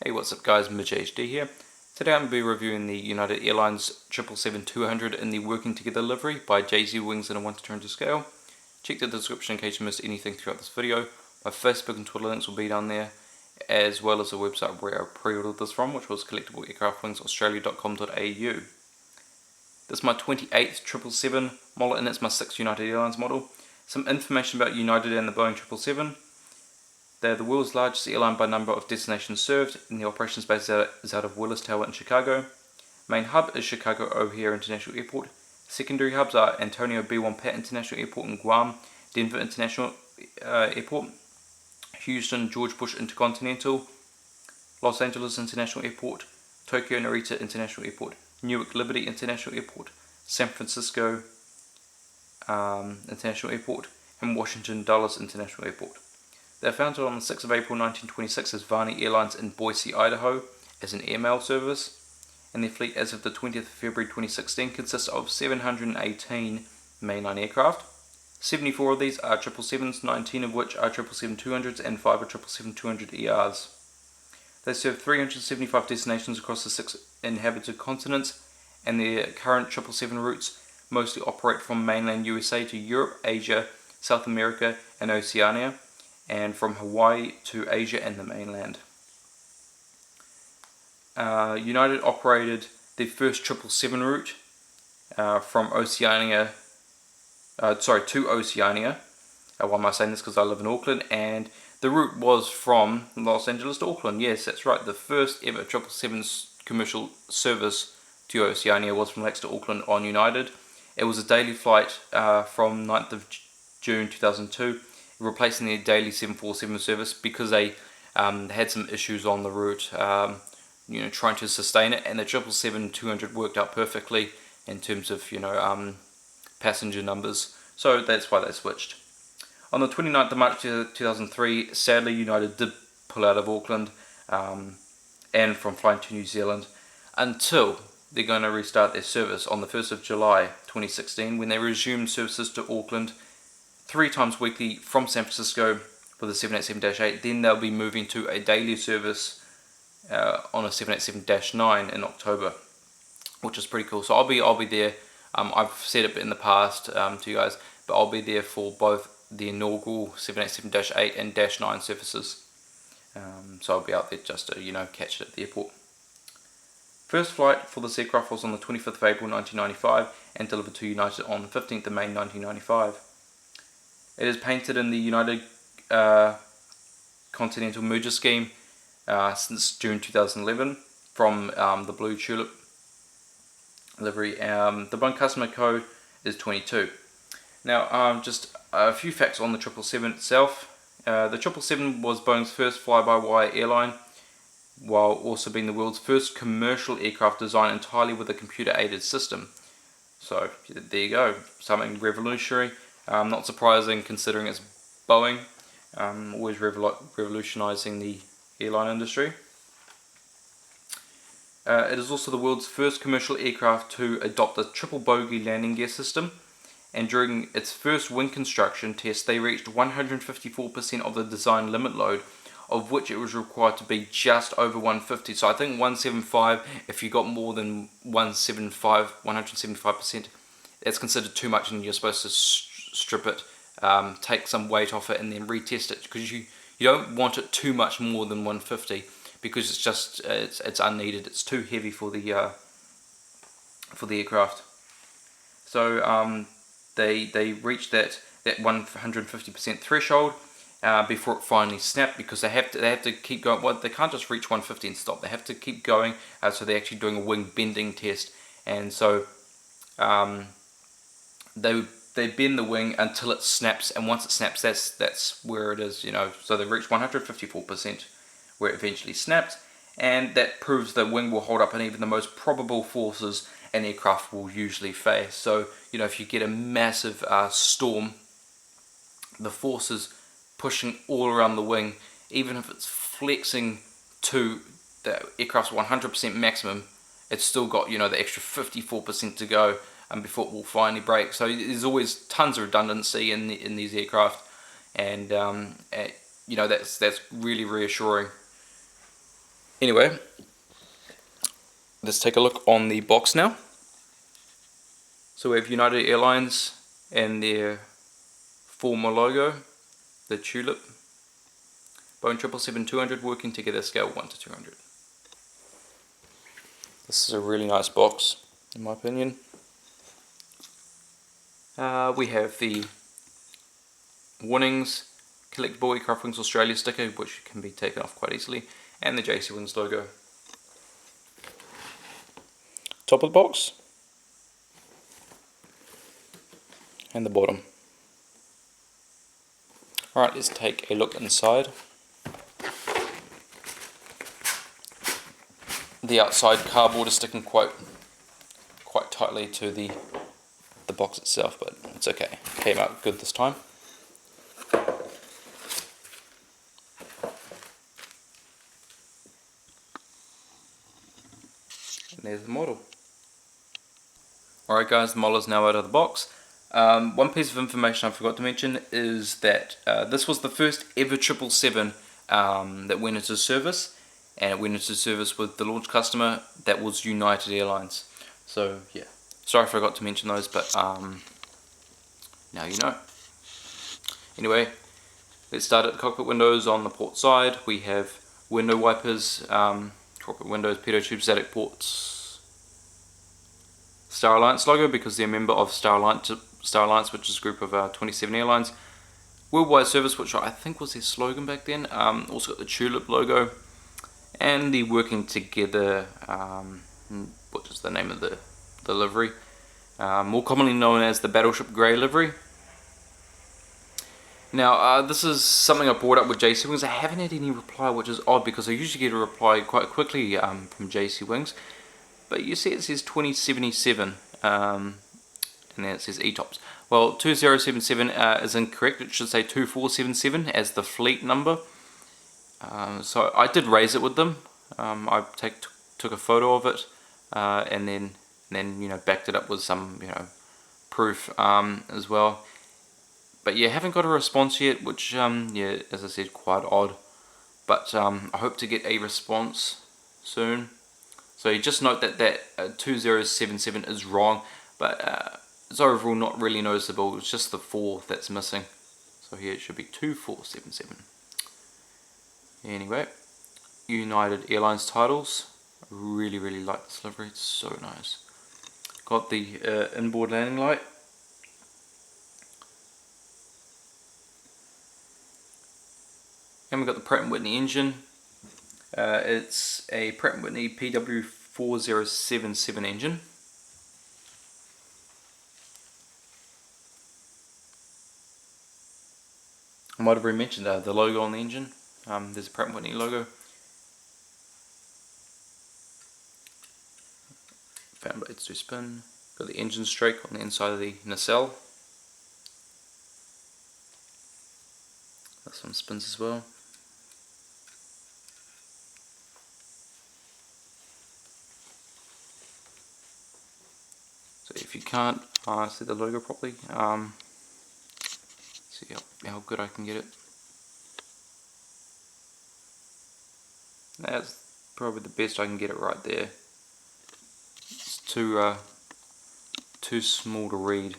Hey, what's up guys, Mitch HD here. Today I'm going to be reviewing the United Airlines 777-200 in the Working Together livery by JZ Wings in a 1:200 scale. Check the description in case you missed anything throughout this video. My Facebook and Twitter links will be down there, as well as the website where I pre-ordered this from, which was collectibleaircraftwingsaustralia.com.au. This is my 28th 777 model and it's my 6th United Airlines model. Some information about United and the Boeing 777. They're the world's largest airline by number of destinations served, and the operations base is out of Willis Tower in Chicago. Main hub is Chicago O'Hare International Airport. Secondary hubs are Antonio B1 Pat International Airport in Guam, Denver International Airport, Houston George Bush Intercontinental, Los Angeles International Airport, Tokyo Narita International Airport, Newark Liberty International Airport, San Francisco International Airport, and Washington Dulles International Airport. They were founded on the 6th of April 1926 as Varney Airlines in Boise, Idaho, as an airmail service, and their fleet as of the 20th of February 2016 consists of 718 mainline aircraft. 74 of these are 777s, 19 of which are 777-200s, and 5 are 777-200ERs. They serve 375 destinations across the 6 inhabited continents, and their current 777 routes mostly operate from mainland USA to Europe, Asia, South America, and Oceania, and from Hawaii to Asia and the mainland. United operated the first 777 route from Oceania, to Oceania. Why am I saying this? Because I live in Auckland, and the route was from Los Angeles to Auckland. Yes, that's right. The first ever 777 commercial service to Oceania was from Lex to Auckland on United. It was a daily flight from 9th of June 2002. Replacing their daily 747 service because they had some issues on the route, trying to sustain it, and the 777-200 worked out perfectly in terms of passenger numbers, so that's why they switched. On the 29th of March 2003, sadly United did pull out of Auckland and from flying to New Zealand until they're going to restart their service on the 1st of July 2016 when they resumed services to Auckland 3 times weekly from San Francisco for the 787-8. Then they'll be moving to a daily service on a 787-9 in October, which is pretty cool. So I'll be there. I've said it in the past to you guys, but I'll be there for both the inaugural 787-8 and -9 services. So I'll be out there just to catch it at the airport. First flight for this aircraft was on the 25th of April 1995 and delivered to United on the 15th of May 1995. It is painted in the United Continental Merger Scheme since June 2011 from the Blue Tulip livery. The Boeing customer code is 22. Now, just a few facts on the 777 itself. The 777 was Boeing's first fly-by-wire airline, while also being the world's first commercial aircraft designed entirely with a computer-aided system. So there you go, something revolutionary. Not surprising considering it's Boeing, always revolutionizing the airline industry. It is also the world's first commercial aircraft to adopt a triple bogey landing gear system, and during its first wing construction test they reached 154% of the design limit load, of which it was required to be just over 150. So I think 175, if you got more than 175%, that's considered too much and you're supposed to strip it, take some weight off it and then retest it, because you don't want it too much more than 150 because it's just it's unneeded. It's too heavy for the aircraft. So they reached that 150% threshold before it finally snapped, because they have to keep going. Well, they can't just reach 150 and stop. They have to keep going. So they're actually doing a wing bending test, and so they bend the wing until it snaps, and once it snaps, that's where it is, So they've reached 154%, where it eventually snapped, and that proves the wing will hold up in even the most probable forces an aircraft will usually face. So if you get a massive storm, the forces pushing all around the wing, even if it's flexing to the aircraft's 100% maximum, it's still got the extra 54% to go before it will finally break. So there's always tons of redundancy in these aircraft, and that's really reassuring. Anyway, let's take a look on the box now. So we have United Airlines and their former logo, the tulip. Boeing 777-200 working together, scale 1 to 200. This is a really nice box, in my opinion. We have the warnings, collect Boeing Aircraft Wings Australia sticker, which can be taken off quite easily, and the JC Wings logo. Top of the box, and the bottom. Alright, let's take a look inside. The outside cardboard is sticking quite tightly to the box itself, but it's okay. Came out good this time. And there's the model. Alright guys, the model is now out of the box. One piece of information I forgot to mention is that this was the first ever 777 that went into service. And it went into service with the launch customer that was United Airlines. So yeah, sorry I forgot to mention those, but now you know. Anyway, let's start at the cockpit windows. On the port side we have window wipers, cockpit windows, pitot tube, static ports, Star Alliance logo because they're a member of Star Alliance, which is a group of 27 airlines. Worldwide service, which I think was their slogan back then. Also got the tulip logo. And the working together, which is the name of the livery, more commonly known as the battleship grey livery. Now this is something I brought up with JC Wings. I haven't had any reply, which is odd because I usually get a reply quite quickly from JC Wings. But you see it says 2077 and then it says ETOPS. Well, 2077 is incorrect. It should say 2477 as the fleet number. So I did raise it with them. I took a photo of it and then you know, backed it up with some, you know, proof as well. But yeah, haven't got a response yet, which yeah, as I said, quite odd. But I hope to get a response soon. So you just note that 2077 is wrong, but it's overall not really noticeable. It's just the 4 that's missing. So here it should be 2477. Anyway, United Airlines titles. I really like this livery, it's so nice. Got the inboard landing light. And we've got the Pratt & Whitney engine. It's a Pratt & Whitney PW4077 engine. I might have already mentioned the logo on the engine. There's a Pratt & Whitney logo. Fan blades do spin. Got the engine stroke on the inside of the nacelle. This one spins as well. So if you can't see the logo properly, see how good I can get it. That's probably the best I can get it right there. It's too small to read.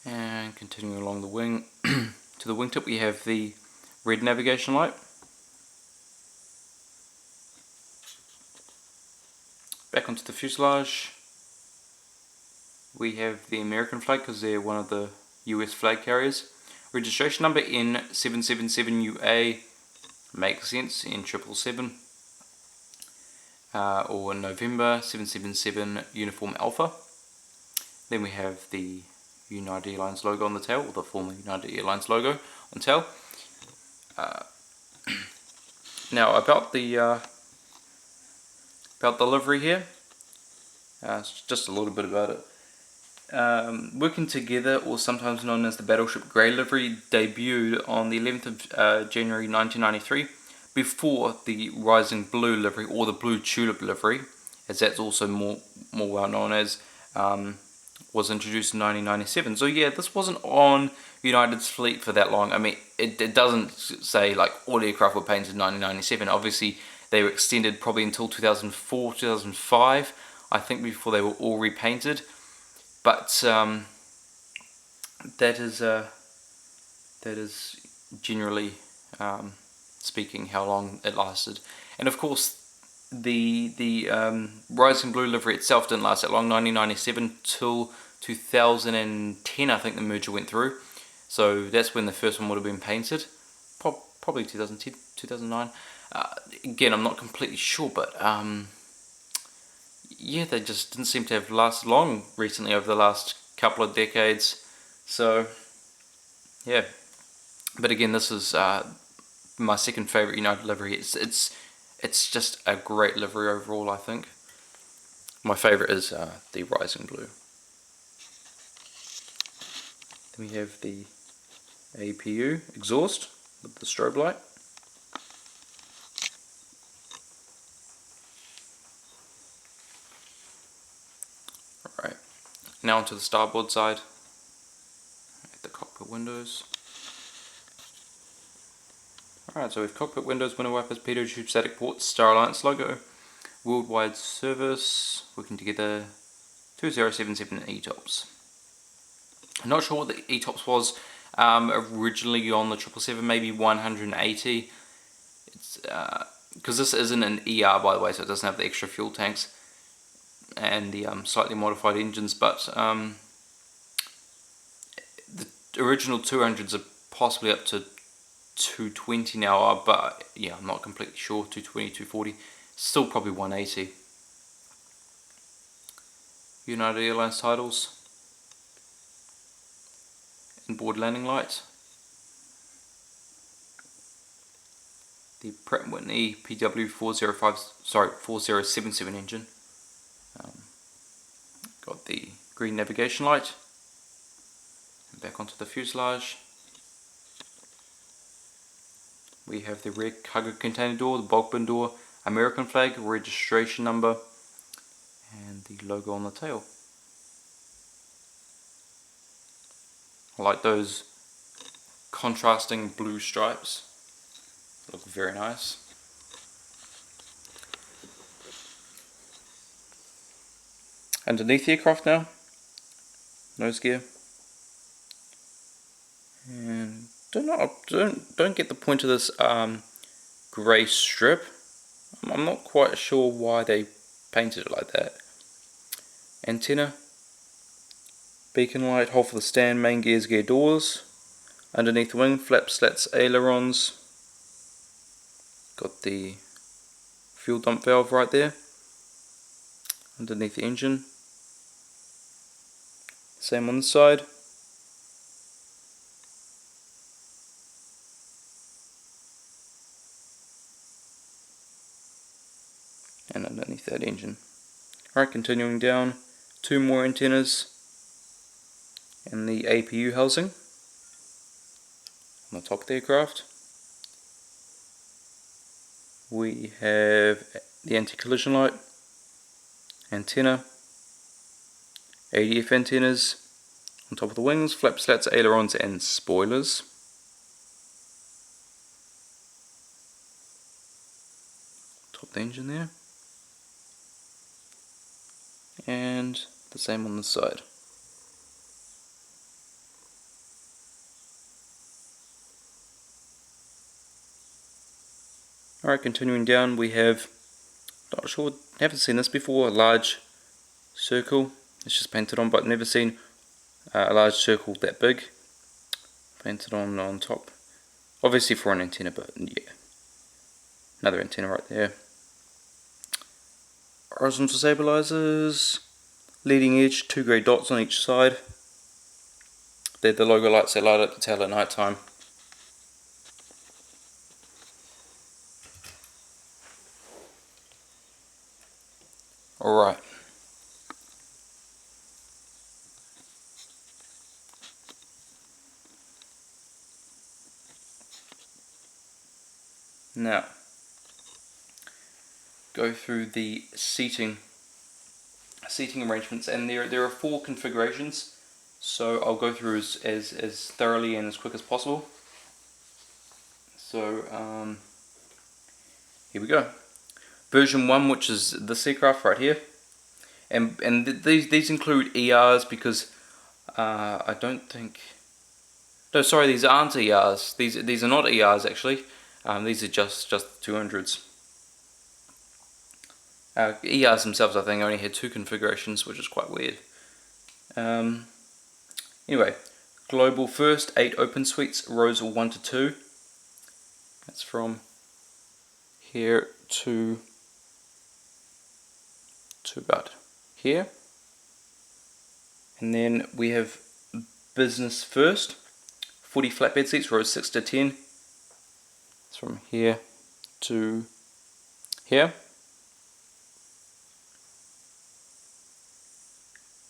And continuing along the wing, to the wingtip we have the red navigation light. Back onto the fuselage, we have the American flag because they're one of the US flag carriers. Registration number N777UA, makes sense, N777, or November 777 Uniform Alpha. Then we have the United Airlines logo on the tail, or the former United Airlines logo on tail. Now about the livery here, just a little bit about it. Working together, or sometimes known as the battleship grey livery, debuted on the 11th of January 1993, before the rising blue livery, or the blue tulip livery, as that's also more well known as, was introduced in 1997. So yeah, this wasn't on United's fleet for that long. I mean, it doesn't say like all aircraft were painted in 1997. Obviously, they were extended probably until 2004, 2005, I think, before they were all repainted. But that is generally speaking how long it lasted. And of course, the Rising Blue livery itself didn't last that long, 1997 till 2010, I think the merger went through. So that's when the first one would have been painted. Probably 2010, 2009. Again, I'm not completely sure, but yeah, they just didn't seem to have lasted long recently over the last couple of decades. So yeah, but again, this is my second favorite United livery. It's just a great livery overall, I think. My favorite is the Rising Blue. Then we have the APU exhaust with the strobe light. Alright, now onto the starboard side. At the cockpit windows. Alright, so we have cockpit windows, window wipers, pitot tube, static ports, Star Alliance logo, worldwide service, working together, 2077 ETOPS. I'm not sure what the ETOPS was originally on the 777, maybe 180. It's because this isn't an ER, by the way, so it doesn't have the extra fuel tanks and the slightly modified engines, but the original 200s are possibly up to 220 now, but yeah, I'm not completely sure. 220, 240, still probably 180. United Airlines titles, inboard landing light, the Pratt & Whitney PW4077 engine. Got the green navigation light, and back onto the fuselage. We have the rear cargo container door, the bulk bin door, American flag, registration number, and the logo on the tail. I like those contrasting blue stripes. Look very nice. Underneath the aircraft now, nose gear, and don't get the point of this grey strip. I'm not quite sure why they painted it like that. Antenna, beacon light, hole for the stand, main gears, gear doors. Underneath the wing, flaps, slats, ailerons. Got the fuel dump valve right there. Underneath the engine. Same on the side. And underneath that engine. Alright, continuing down, two more antennas and the APU housing on the top of the aircraft. We have the anti-collision light, antenna, ADF antennas on top of the wings, flaps, slats, ailerons and spoilers. Top of the engine there. And the same on the side. Alright, continuing down, we have, not sure, haven't seen this before, a large circle. It's just painted on, but never seen a large circle that big painted on top. Obviously for an antenna, but yeah, another antenna right there. Horizontal stabilizers, leading edge, two grey dots on each side. They're the logo lights that light up the tail at night time. Alright. Now, go through the seating seating arrangements, and there are 4 configurations, so I'll go through as thoroughly and as quick as possible. So here we go. Version 1, which is this aircraft right here, and these include ERs because I don't think. No, sorry, these aren't ERs. These are not ERs actually. These are just the 200s. ERs themselves, I think, only had 2 configurations, which is quite weird. Anyway, global first, 8 open suites, rows 1 to 2. That's from here to about here. And then we have business first, 40 flatbed seats, rows 6 to 10. It's from here to here.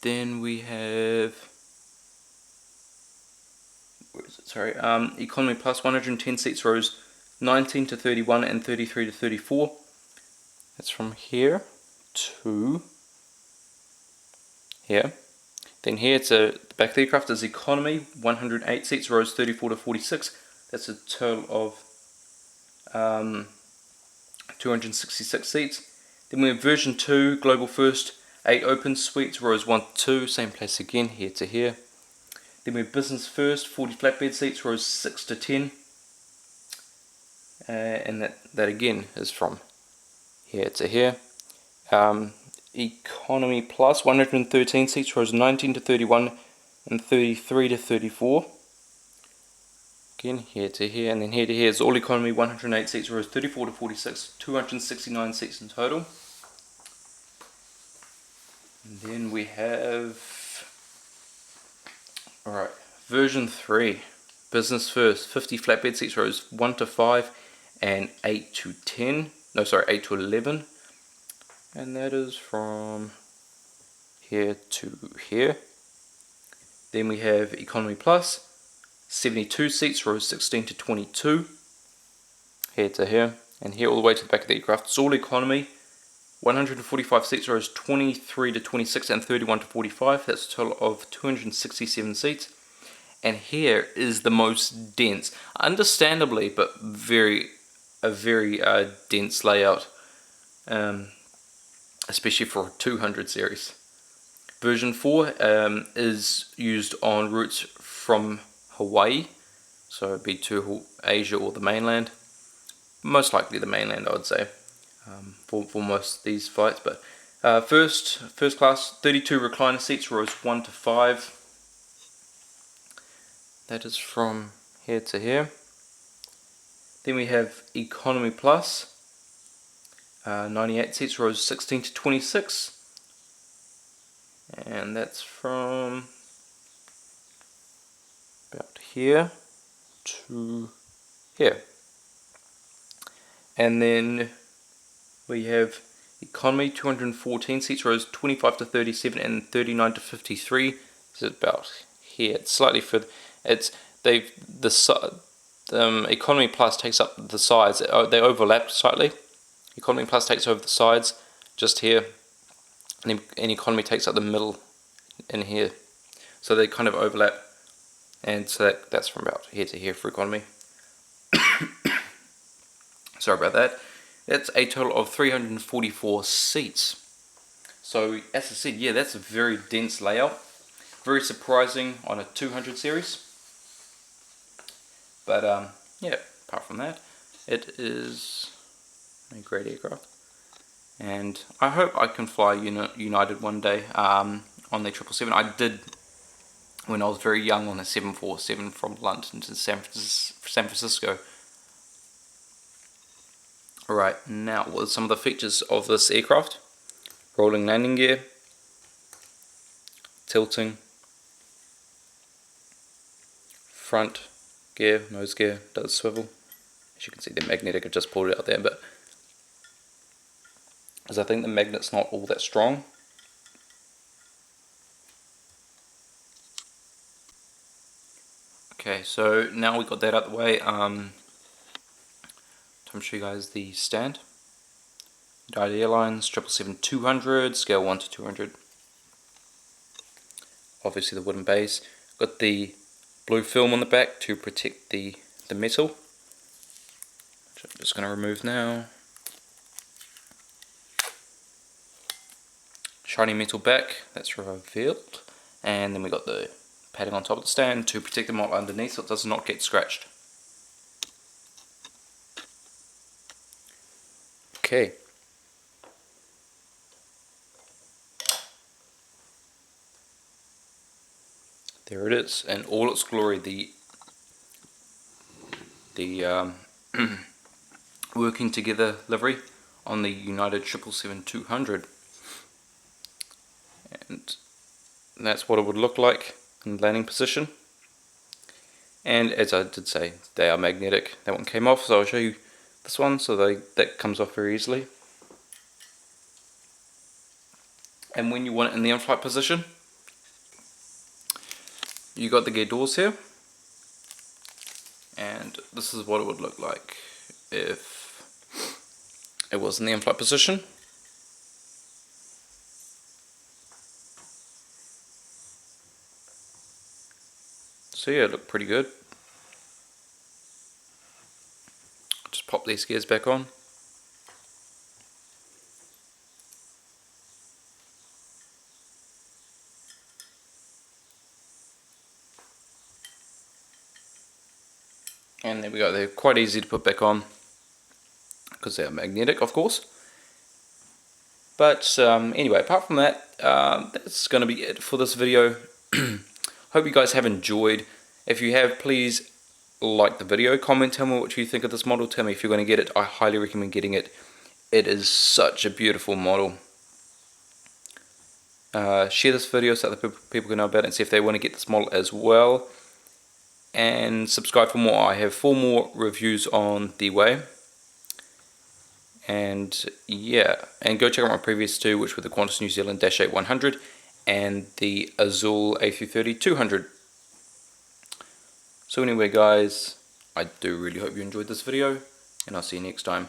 Then we have, where is it? Sorry, economy plus, 110 seats, rows 19 to 31 and 33 to 34. That's from here to here. Then here to the back of the aircraft is economy, 108 seats, rows 34 to 46. That's a total of 266 seats. Then we have version 2, global first, 8 open suites, rows 1 to 2, same place again, here to here. Then we have business first, 40 flatbed seats, rows 6 to 10. And that again is from here to here. Economy plus, 113 seats, rows 19 to 31 and 33 to 34. Again, here to here, and then here to here is all economy, 108 seats, rows 34 to 46, 269 seats in total. And then we have, alright, version 3, business first, 50 flatbed seats, rows 1 to 5 and 8 to 10, no sorry, 8 to 11. And that is from here to here. Then we have economy plus, 72 seats, rows 16 to 22, here to here, and here all the way to the back of the aircraft. It's all economy, 145 seats, rows 23 to 26 and 31 to 45. That's a total of 267 seats. And here is the most dense, understandably, but a very dense layout, especially for a 200 series. Version 4 is used on routes from Hawaii, so it'd be to Asia or the mainland. Most likely the mainland, I would say, for most of these flights. But first class, 32 recliner seats, rows 1 to 5. That is from here to here. Then we have economy plus, 98 seats, rows 16 to 26. And that's from about here to here. And then we have economy, 214 seats, rows 25 to 37 and 39 to 53. This is about here. It's slightly further. Economy plus takes up the sides. They overlap slightly. Economy plus takes over the sides just here, and economy takes up the middle in here. So they kind of overlap, and so that's from about here to here for economy. Sorry about that. That's a total of 344 seats. So as I said, yeah, that's a very dense layout. Very surprising on a 200 series. But yeah, apart from that, it is a great aircraft. And I hope I can fly United one day on the 777. I did when I was very young on a 747 from London to San Francisco. Alright, now what are some of the features of this aircraft? Rolling landing gear, tilting, front gear, nose gear, does swivel. As you can see, the magnetic, I just pulled it out there, but because I think the magnet's not all that strong. Okay, so now we got that out of the way. Time to show you guys the stand. United Airlines 777-200, scale 1 to 200. obviously the wooden base. Got the blue film on the back to protect the metal, which I'm just going to remove now. Shiny metal back, that's revealed. And then we got the padding on top of the stand to protect the model underneath so it does not get scratched. Okay. There it is, in all its glory, the working together livery on the United 777-200. And that's what it would look like in landing position. And as I did say, they are magnetic. That one came off, so I'll show you this one. So that comes off very easily. And when you want it in the in-flight position, you got the gear doors here. And this is what it would look like if it was in the in-flight position. So yeah, it looked pretty good. Just pop these gears back on. And there we go, they're quite easy to put back on because they are magnetic, of course. But anyway, apart from that, that's going to be it for this video. Hope you guys have enjoyed. If you have, please like the video, comment, tell me what you think of this model, tell me if you're going to get it. I highly recommend getting it. It is such a beautiful model. Share this video so other people can know about it and see if they want to get this model as well. And subscribe for more. I have 4 more reviews on the way. And yeah, and go check out my previous 2, which were the Qantas New Zealand Dash 8 100 and the Azul A330 200. So anyway guys, I do really hope you enjoyed this video, and I'll see you next time.